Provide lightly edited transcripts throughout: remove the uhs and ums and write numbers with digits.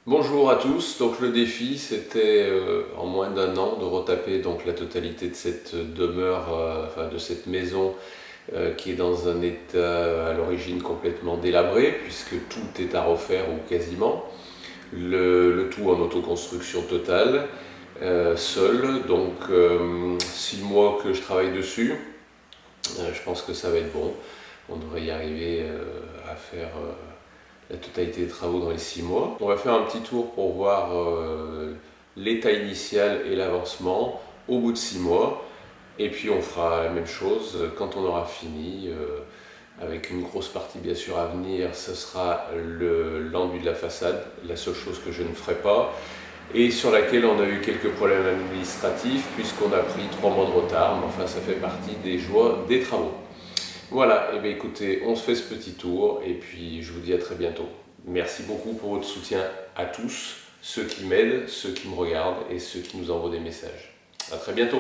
Bonjour à tous, donc le défi c'était en moins d'un an de retaper donc la totalité de cette demeure, enfin de cette maison qui est dans un état à l'origine complètement délabré puisque tout est à refaire ou quasiment, le tout en autoconstruction totale, seul, donc 6 mois que je travaille dessus. Je pense que ça va être bon, on devrait y arriver à faire la totalité des travaux dans les 6 mois. On va faire un petit tour pour voir l'état initial et l'avancement au bout de 6 mois. Et puis on fera la même chose quand on aura fini, avec une grosse partie bien sûr à venir, ce sera l'enduit de la façade, la seule chose que je ne ferai pas, et sur laquelle on a eu quelques problèmes administratifs puisqu'on a pris 3 mois de retard, mais enfin ça fait partie des joies des travaux. Voilà, et bien écoutez, on se fait ce petit tour et puis je vous dis à très bientôt. Merci beaucoup pour votre soutien à tous, ceux qui m'aident, ceux qui me regardent et ceux qui nous envoient des messages. À très bientôt.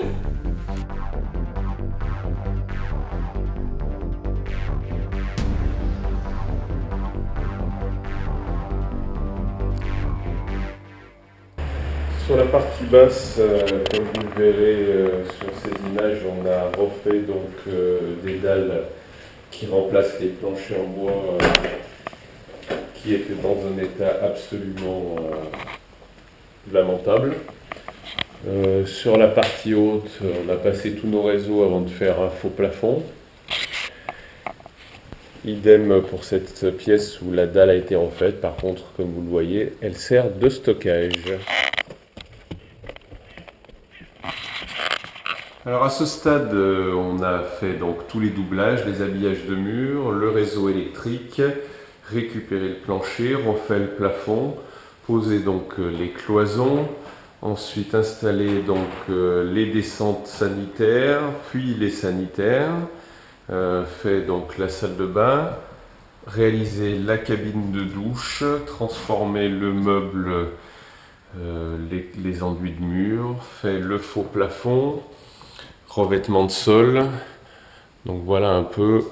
Sur la partie basse, comme vous le verrez sur ces images, on a refait des dalles qui remplacent les planchers en bois qui étaient dans un état absolument lamentable. Sur la partie haute, on a passé tous nos réseaux avant de faire un faux plafond. Idem pour cette pièce où la dalle a été refaite. Par contre, comme vous le voyez, elle sert de stockage. Alors à ce stade, on a fait donc tous les doublages, les habillages de murs, le réseau électrique, récupéré le plancher, refait le plafond, posé donc les cloisons, ensuite installé donc les descentes sanitaires, puis les sanitaires, fait donc la salle de bain, réalisé la cabine de douche, transformé le meuble, les enduits de mur, fait le faux plafond, revêtement de sol. Donc voilà un peu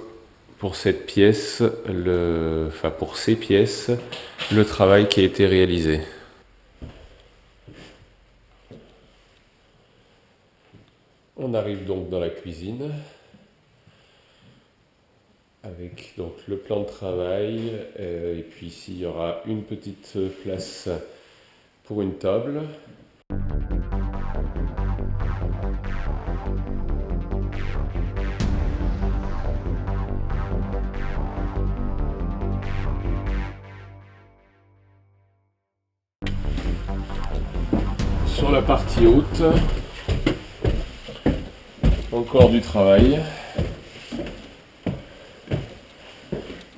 pour cette pièce, enfin pour ces pièces, le travail qui a été réalisé. On arrive donc dans la cuisine avec donc le plan de travail et puis ici il y aura une petite place pour une table. Sur la partie haute, encore du travail.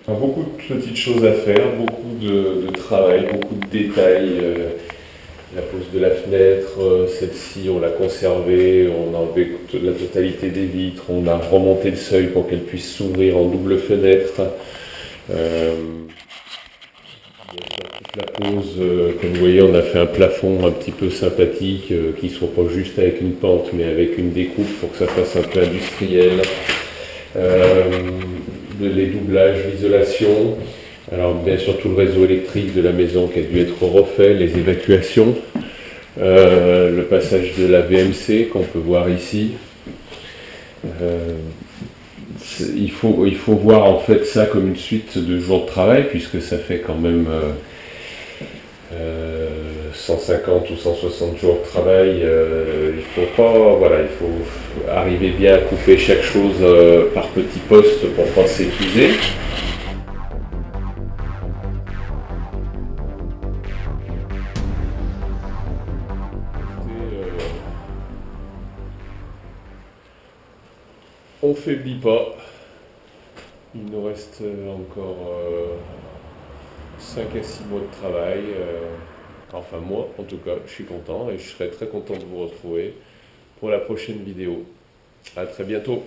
Beaucoup de petites choses à faire, beaucoup de travail, beaucoup de détails. La pose de la fenêtre, celle-ci on l'a conservée, on a enlevé la totalité des vitres, on a remonté le seuil pour qu'elle puisse s'ouvrir en double fenêtre. Toute la pose, comme vous voyez, on a fait un plafond un petit peu sympathique, qui ne soit pas juste avec une pente, mais avec une découpe pour que ça fasse un peu industriel. Les doublages, l'isolation. Alors bien sûr tout le réseau électrique de la maison qui a dû être refait, les évacuations, le passage de la VMC qu'on peut voir ici. Il faut voir en fait ça comme une suite de jours de travail puisque ça fait quand même 150 ou 160 jours de travail. Il faut arriver bien à couper chaque chose par petits postes pour pas s'épuiser. On faiblit pas. Il nous reste encore 5 à 6 mois de travail. Enfin moi, en tout cas, je suis content et je serai très content de vous retrouver pour la prochaine vidéo. À très bientôt.